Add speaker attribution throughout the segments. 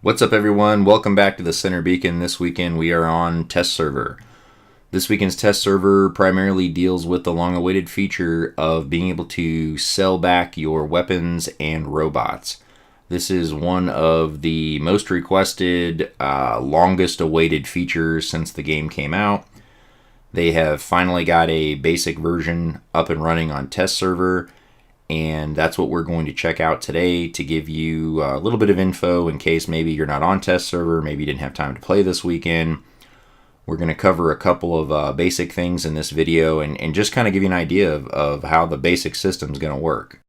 Speaker 1: What's up, everyone? Welcome back to the Center Beacon. This weekend we are on test server. This weekend's test server primarily deals with the long-awaited feature of being able to sell back your weapons and robots. This is one of the most requested, longest awaited features since the game came out. They have finally got a basic version up and running on test server, and that's what we're going to check out today to give you a little bit of info in case maybe you're not on test server, maybe you didn't have time to play this weekend. We're going to cover a couple of basic things in this video and just kind of give you an idea of how the basic system is going to work.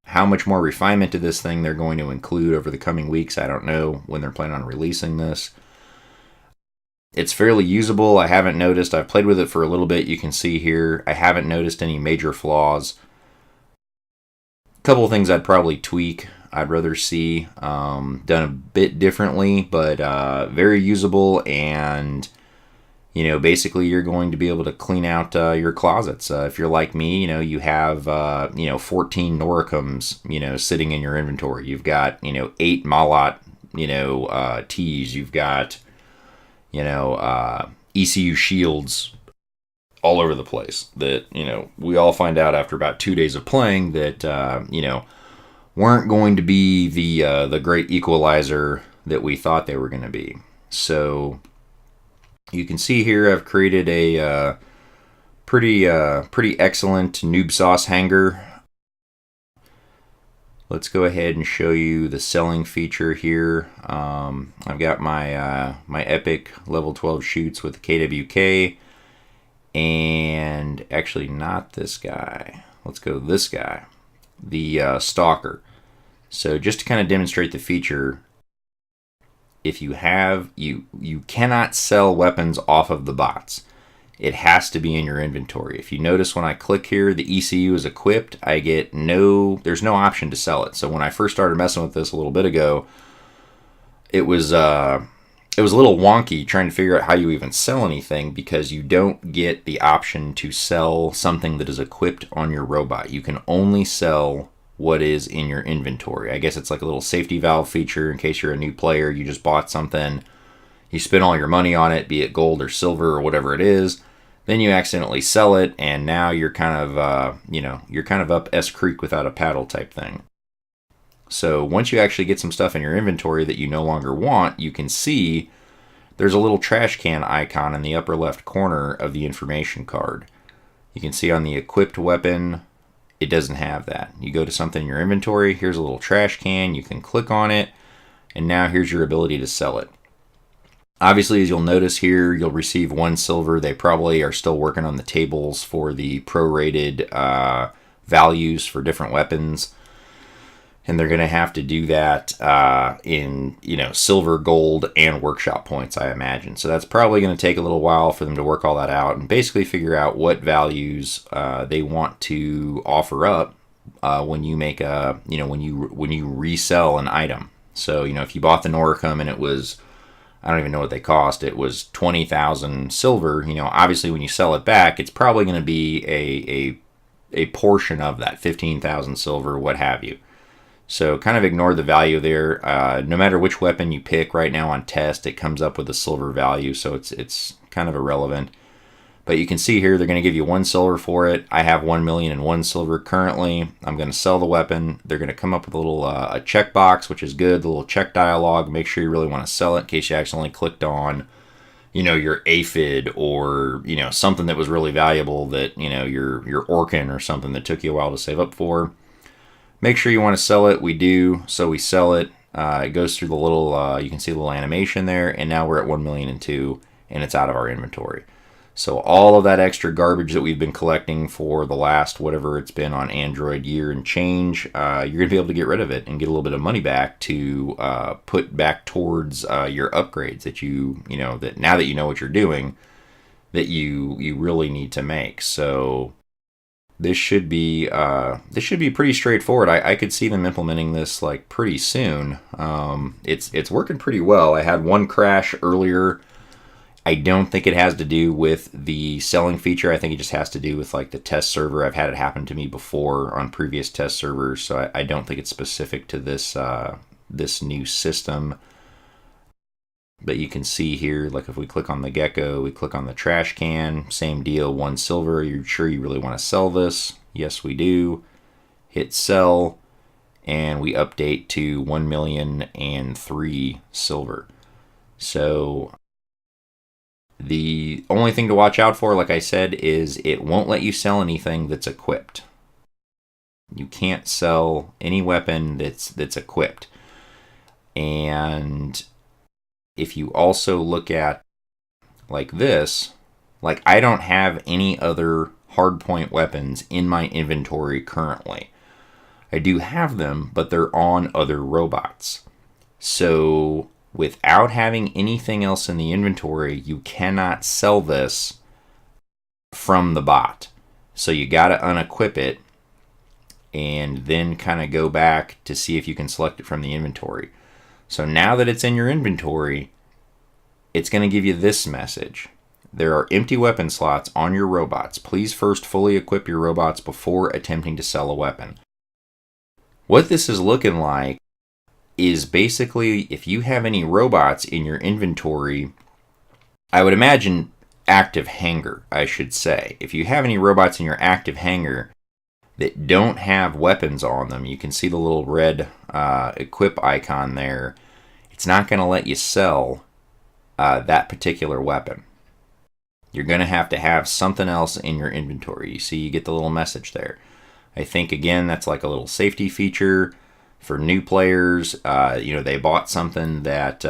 Speaker 1: How much more refinement to this thing they're going to include over the coming weeks, I don't know when they're planning on releasing this. It's fairly usable. I haven't noticed. I've played with it for a little bit. You can see here, I haven't noticed any major flaws. A couple of things I'd probably tweak. I'd rather see done a bit differently, but very usable, and basically you're going to be able to clean out your closets. If you're like me, you have 14 Noricums, sitting in your inventory. You've got 8 Malat, Ts. You've got ECU shields all over the place that we all find out after about 2 days of playing that weren't going to be the great equalizer that we thought they were going to be. So you can see here I've created a pretty excellent noob sauce hanger. Let's go ahead and show you the selling feature here. I've got my epic level 12 shoots with the KWK, and actually not this guy. Let's go this guy, the Stalker. So just to kind of demonstrate the feature, if you have, you cannot sell weapons off of the bots. It has to be in your inventory. If you notice when I click here, the ECU is equipped. There's no option to sell it. So when I first started messing with this a little bit ago, it was a little wonky trying to figure out how you even sell anything, because you don't get the option to sell something that is equipped on your robot. You can only sell what is in your inventory. I guess it's like a little safety valve feature in case you're a new player, you just bought something, you spend all your money on it, be it gold or silver or whatever it is, then you accidentally sell it, and now you're kind of up S Creek without a paddle type thing. So once you actually get some stuff in your inventory that you no longer want, you can see there's a little trash can icon in the upper left corner of the information card. You can see on the equipped weapon, it doesn't have that. You go to something in your inventory, here's a little trash can, you can click on it, and now here's your ability to sell it. Obviously, as you'll notice here, you'll receive 1 silver. They probably are still working on the tables for the prorated values for different weapons, and they're going to have to do that in silver, gold, and workshop points, I imagine. So that's probably going to take a little while for them to work all that out and basically figure out what values they want to offer up when you make when you resell an item. So if you bought the Noricum and it was, I don't even know what they cost, it was 20,000 silver, obviously when you sell it back, it's probably going to be a portion of that, 15,000 silver, what have you. So kind of ignore the value there. No matter which weapon you pick right now on test, it comes up with a silver value, so it's kind of irrelevant. But you can see here they're going to give you 1 silver for it. I have 1,000,001 silver currently. I'm going to sell the weapon. They're going to come up with a little a checkbox, which is good. The little check dialog. Make sure you really want to sell it in case you accidentally clicked on, your aphid or something that was really valuable that your Orkin or something that took you a while to save up for. Make sure you want to sell it. We do, so we sell it. It goes through the little. You can see the little animation there, and now we're at 1,000,002, and it's out of our inventory. So all of that extra garbage that we've been collecting for the last, whatever it's been on Android, year and change, you're going to be able to get rid of it and get a little bit of money back to put back towards your upgrades that that now that you know what you're doing, that you really need to make. So this should be pretty straightforward. I could see them implementing this like pretty soon. It's working pretty well. I had one crash earlier I don't think it has to do with the selling feature. I think it just has to do with like the test server. I've had it happen to me before on previous test servers, so I don't think it's specific to this this new system. But you can see here, like if we click on the gecko, we click on the trash can, same deal, 1 silver. You're sure you really want to sell this? Yes, we do. Hit sell, and we update to 1,000,003 silver. So the only thing to watch out for, like I said, is it won't let you sell anything that's equipped. You can't sell any weapon that's equipped. And if you also look at like this, like I don't have any other hardpoint weapons in my inventory currently. I do have them, but they're on other robots. So without having anything else in the inventory, you cannot sell this from the bot. So you got to unequip it and then kind of go back to see if you can select it from the inventory. So now that it's in your inventory, it's going to give you this message. There are empty weapon slots on your robots. Please first fully equip your robots before attempting to sell a weapon. What this is looking like is basically if you have any robots in your inventory, I would imagine active hangar, I should say. If you have any robots in your active hangar that don't have weapons on them, you can see the little red equip icon there. It's not going to let you sell that particular weapon. You're going to have something else in your inventory. You see, you get the little message there. I think, again, that's like a little safety feature for new players. They bought something that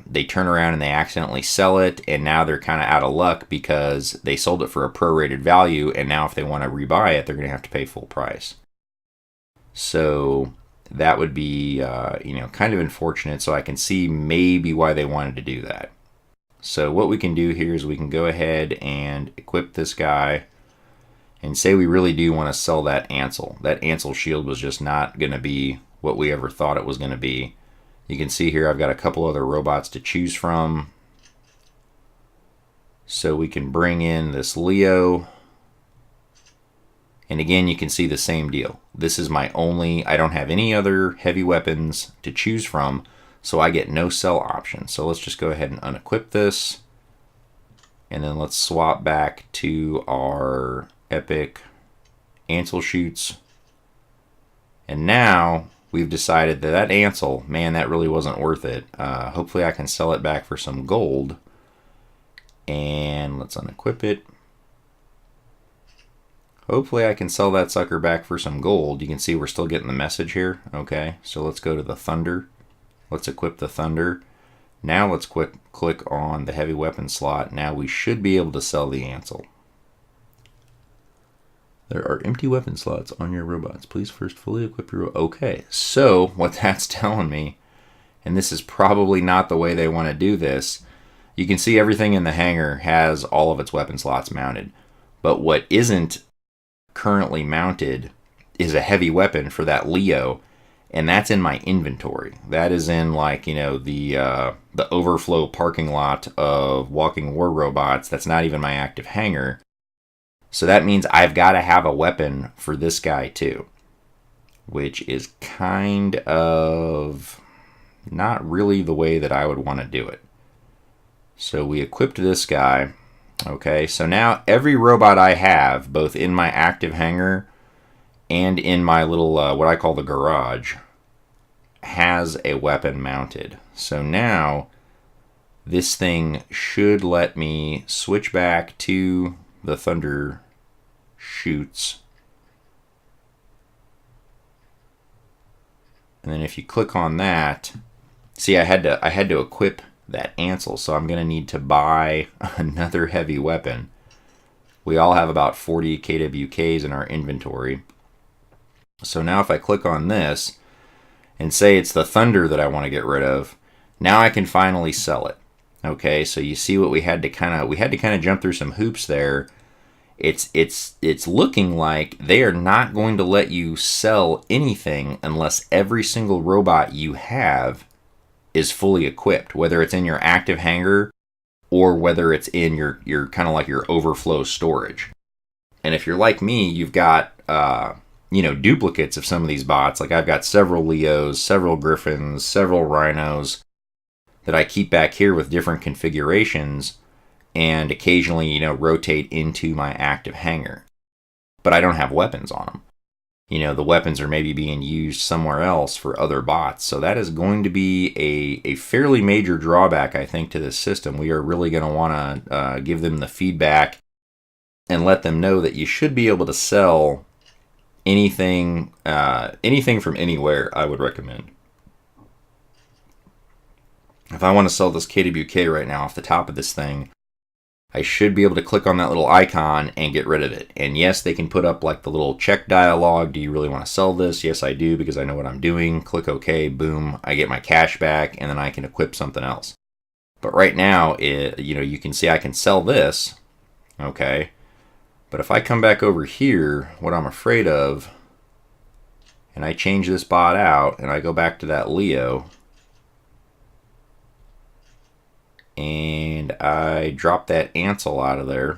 Speaker 1: they turn around and they accidentally sell it, and now they're kind of out of luck because they sold it for a prorated value, and now if they want to rebuy it, they're going to have to pay full price. So that would be, kind of unfortunate. So I can see maybe why they wanted to do that. So what we can do here is we can go ahead and equip this guy and say we really do want to sell that Ansel. That Ansel shield was just not going to be what we ever thought it was going to be. You can see here I've got a couple other robots to choose from. So we can bring in this Leo. And again, you can see the same deal. This is my only, I don't have any other heavy weapons to choose from, so I get no sell option. So let's just go ahead and unequip this. And then let's swap back to our epic Ansel shoots. And now we've decided that Ansel, man, that really wasn't worth it. Hopefully I can sell it back for some gold. And let's unequip it. Hopefully I can sell that sucker back for some gold. You can see we're still getting the message here. Okay, so let's go to the Thunder. Let's equip the Thunder. Now let's click on the heavy weapon slot. Now we should be able to sell the Ansel. There are empty weapon slots on your robots. Please first fully equip your... Okay, so what that's telling me, and this is probably not the way they want to do this, you can see everything in the hangar has all of its weapon slots mounted. But what isn't currently mounted is a heavy weapon for that Leo, and that's in my inventory. That is in, like, the overflow parking lot of walking war robots. That's not even my active hangar. So that means I've got to have a weapon for this guy too, which is kind of not really the way that I would want to do it. So we equipped this guy. Okay, so now every robot I have, both in my active hangar and in my little, what I call the garage, has a weapon mounted. So now this thing should let me switch back to the Thunder shoots. And then if you click on that, see, I had to equip that Ansel, so I'm going to need to buy another heavy weapon. We all have about 40 KWKs in our inventory. So now if I click on this and say it's the Thunder that I want to get rid of, now I can finally sell it. Okay, so you see what we had to kind of jump through some hoops there. It's looking like they are not going to let you sell anything unless every single robot you have is fully equipped, whether it's in your active hangar or whether it's in your kind of like your overflow storage. And if you're like me, you've got duplicates of some of these bots. Like I've got several Leos, several Griffins, several Rhinos that I keep back here with different configurations, and occasionally, rotate into my active hangar. But I don't have weapons on them. The weapons are maybe being used somewhere else for other bots. So that is going to be a fairly major drawback, I think, to this system. We are really going to want to give them the feedback and let them know that you should be able to sell anything from anywhere, I would recommend. If I want to sell this KWK right now off the top of this thing, I should be able to click on that little icon and get rid of it. And yes, they can put up like the little check dialog. Do you really want to sell this? Yes, I do, because I know what I'm doing. Click OK, boom, I get my cash back, and then I can equip something else. But right now, you can see I can sell this, okay? But if I come back over here, what I'm afraid of, and I change this bot out, and I go back to that Leo, and I drop that Ansel out of there.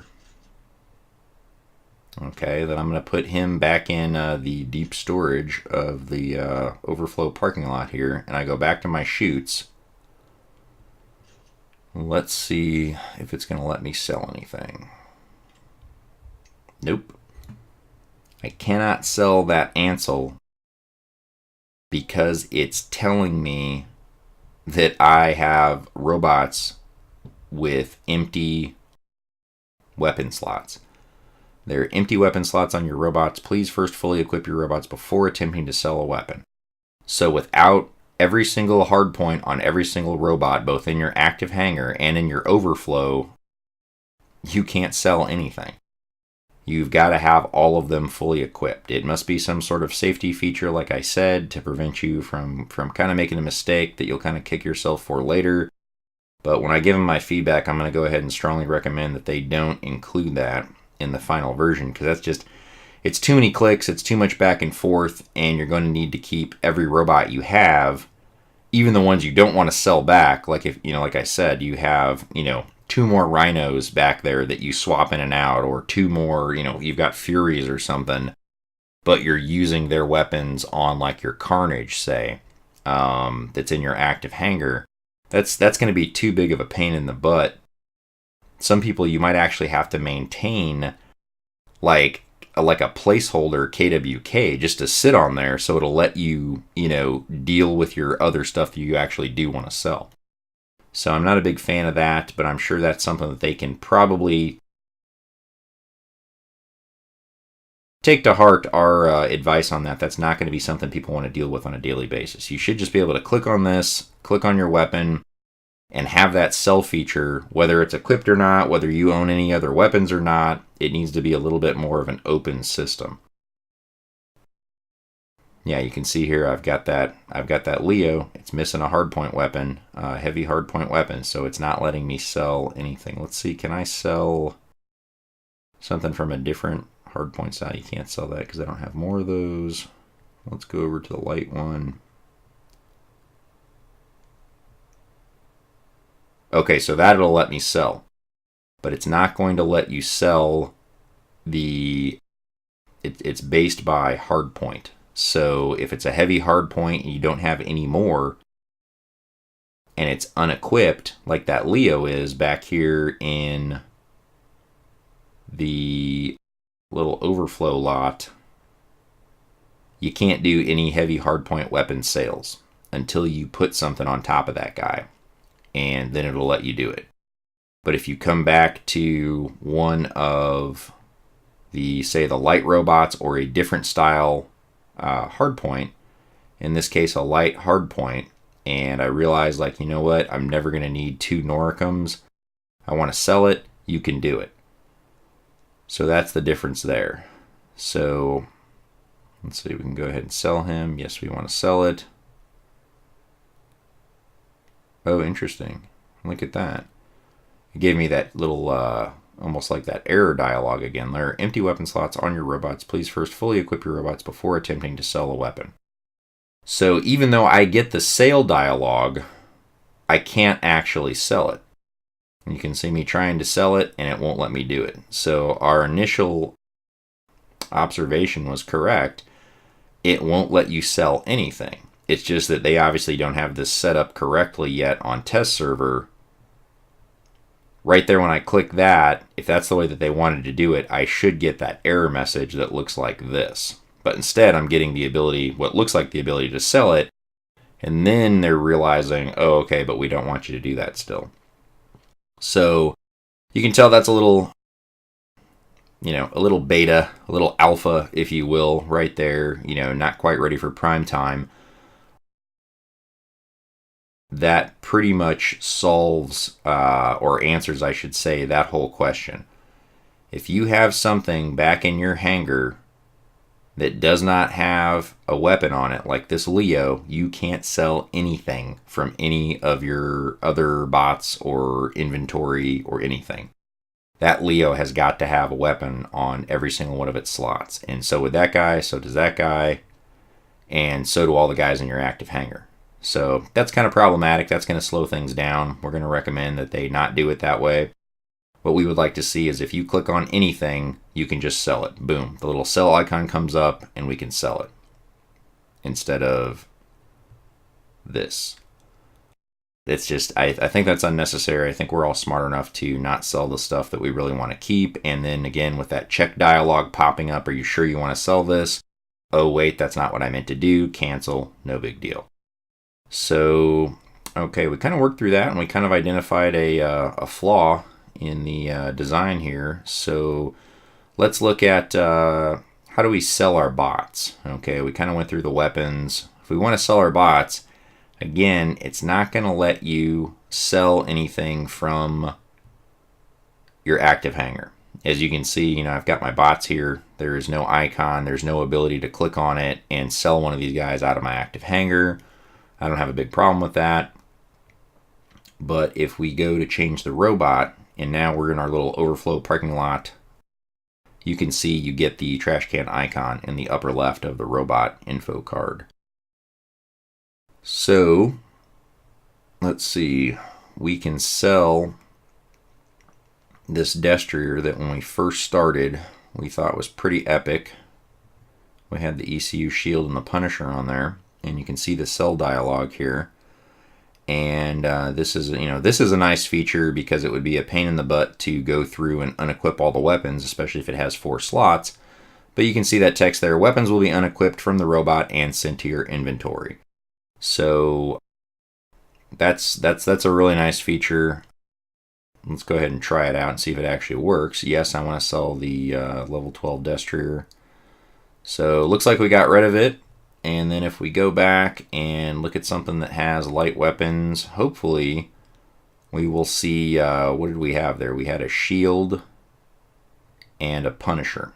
Speaker 1: Okay, then I'm going to put him back in the deep storage of the overflow parking lot here, and I go back to my chutes. Let's see if it's going to let me sell anything. Nope. I cannot sell that Ansel because it's telling me that I have robots with empty weapon slots. There are empty weapon slots on your robots. Please first fully equip your robots before attempting to sell a weapon. So without every single hardpoint on every single robot, both in your active hangar and in your overflow, you can't sell anything. You've got to have all of them fully equipped. It must be some sort of safety feature, like I said, to prevent you from kind of making a mistake that you'll kind of kick yourself for later. But when I give them my feedback, I'm going to go ahead and strongly recommend that they don't include that in the final version, because it's too many clicks, it's too much back and forth, and you're going to need to keep every robot you have, even the ones you don't want to sell back. Like if, like I said, you have, 2 more Rhinos back there that you swap in and out, or 2 more, you've got Furies or something, but you're using their weapons on like your Carnage, say, that's in your active hangar. That's going to be too big of a pain in the butt. Some people, you might actually have to maintain like a placeholder KWK just to sit on there, so it'll let you, deal with your other stuff that you actually do want to sell. So I'm not a big fan of that, but I'm sure that's something that they can probably take to heart our advice on that. That's not going to be something people want to deal with on a daily basis. You should just be able to click on this, click on your weapon, and have that sell feature, whether it's equipped or not, whether you own any other weapons or not. It needs to be a little bit more of an open system. Yeah, you can see here I've got that Leo. It's missing a hardpoint weapon, heavy hardpoint weapon, so it's not letting me sell anything. Let's see, can I sell something from a different hardpoint style? You can't sell that because I don't have more of those. Let's go over to the light one. Okay, so that'll let me sell, but it's not going to let you sell it's based by hardpoint. So if it's a heavy hardpoint and you don't have any more, and it's unequipped, like that Leo is back here in the little overflow lot, you can't do any heavy hardpoint weapon sales until you put something on top of that guy, and then it'll let you do it. But if you come back to one of the, say, the light robots or a different style hardpoint, in this case a light hardpoint, and I realize, like, you know what, I'm never going to need 2 Noricums, I want to sell it, you can do it. So that's the difference there. So let's see, we can go ahead and sell him. Yes, we want to sell it. Oh, interesting. Look at that. It gave me that little almost like that error dialogue again. There are empty weapon slots on your robots. Please first fully equip your robots before attempting to sell a weapon. So even though I get the sale dialogue, I can't actually sell it. You can see me trying to sell it, and it won't let me do it. So our initial observation was correct. It won't let you sell anything. It's just that they obviously don't have this set up correctly yet on test server. Right there when I click that, if that's the way that they wanted to do it, I should get that error message that looks like this. But instead, I'm getting the ability, what looks like the ability to sell it, and then they're realizing, oh, okay, but we don't want you to do that still. So you can tell that's a little, a little beta, a little alpha, if you will, right there, not quite ready for prime time. That pretty much solves, or answers, I should say, that whole question. If you have something back in your hangar that does not have a weapon on it, like this Leo, you can't sell anything from any of your other bots or inventory or anything. That Leo has got to have a weapon on every single one of its slots. And so with that guy, so does that guy, and so do all the guys in your active hangar. So that's kind of problematic. That's going to slow things down. We're going to recommend that they not do it that way. What we would like to see is if you click on anything, you can just sell it. Boom. The little sell icon comes up and we can sell it instead of this. It's just, I think that's unnecessary. I think we're all smart enough to not sell the stuff that we really want to keep. And then again, with that check dialog popping up, are you sure you want to sell this? Oh, wait, that's not what I meant to do. Cancel. No big deal. So, okay, we kind of worked through that and we kind of identified a flaw in the design here. So let's look at how do we sell our bots. Okay, we kind of went through the weapons. If we want to sell our bots, again, it's not going to let you sell anything from your active hangar. As you can see, I've got my bots here. There is no icon. There's no ability to click on it and sell one of these guys out of my active hangar. I don't have a big problem with that. But if we go to change the robot, and now we're in our little overflow parking lot, you can see you get the trash can icon in the upper left of the robot info card. So, let's see. We can sell this Destrier that when we first started, we thought was pretty epic. We had the ECU shield and the Punisher on there. And you can see the sell dialog here. And this is a nice feature because it would be a pain in the butt to go through and unequip all the weapons, especially if it has 4 slots. But you can see that text there. Weapons will be unequipped from the robot and sent to your inventory. So that's a really nice feature. Let's go ahead and try it out and see if it actually works. Yes, I want to sell the level 12 Destrier. So it looks like we got rid of it. And then if we go back and look at something that has light weapons, hopefully we will see, what did we have there? We had a shield and a Punisher.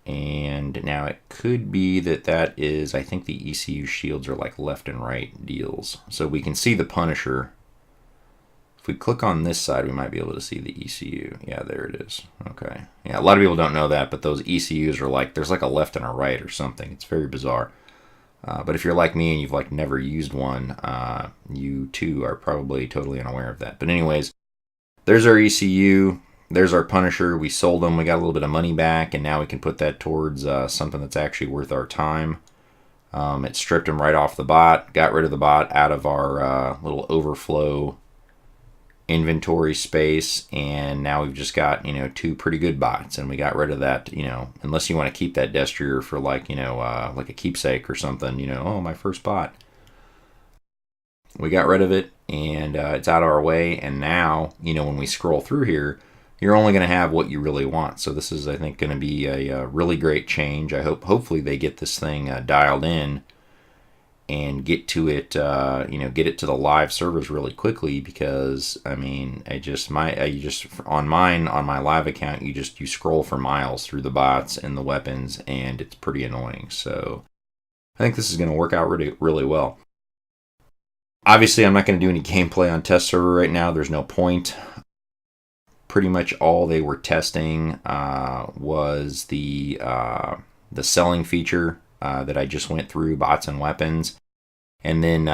Speaker 1: And now it could be that is, I think the ECU shields are like left and right deals. So we can see the Punisher. If we click on this side, we might be able to see the ECU. Yeah, there it is. Okay. Yeah, a lot of people don't know that, but those ECUs are like, there's like a left and a right or something. It's very bizarre. But if you're like me and you've like never used one, you too are probably totally unaware of that. But anyways, there's our ECU. There's our Punisher. We sold them. We got a little bit of money back, and now we can put that towards something that's actually worth our time. It stripped them right off the bot, got rid of the bot out of our little overflow inventory space, and now we've just got 2 pretty good bots, and we got rid of that, unless you want to keep that Destrier for like like a keepsake or something, oh, my first bot. We got rid of it, and it's out of our way, and now when we scroll through here, you're only going to have what you really want. So this is, I think, going to be a really great change. Hopefully they get this thing dialed in and get to it, get it to the live servers really quickly, because I mean, on my live account, you scroll for miles through the bots and the weapons, and it's pretty annoying. So I think this is going to work out really, really well. Obviously, I'm not going to do any gameplay on test server right now. There's no point. Pretty much all they were testing was the selling feature that I just went through, bots and weapons. and then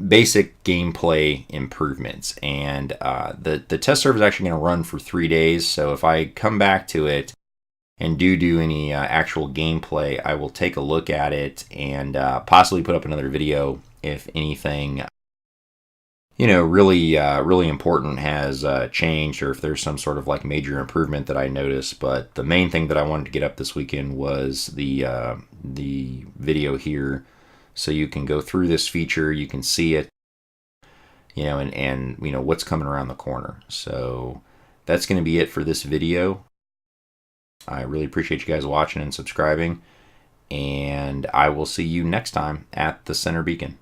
Speaker 1: basic gameplay improvements. And the test server is actually going to run for 3 days, so if I come back to it and do any actual gameplay, I will take a look at it and possibly put up another video if anything really important has changed, or if there's some sort of like major improvement that I noticed. But the main thing that I wanted to get up this weekend was the video here, so you can go through this feature, you can see it, and what's coming around the corner. So that's going to be it for this video. I really appreciate you guys watching and subscribing, and I will see you next time at the Center Beacon.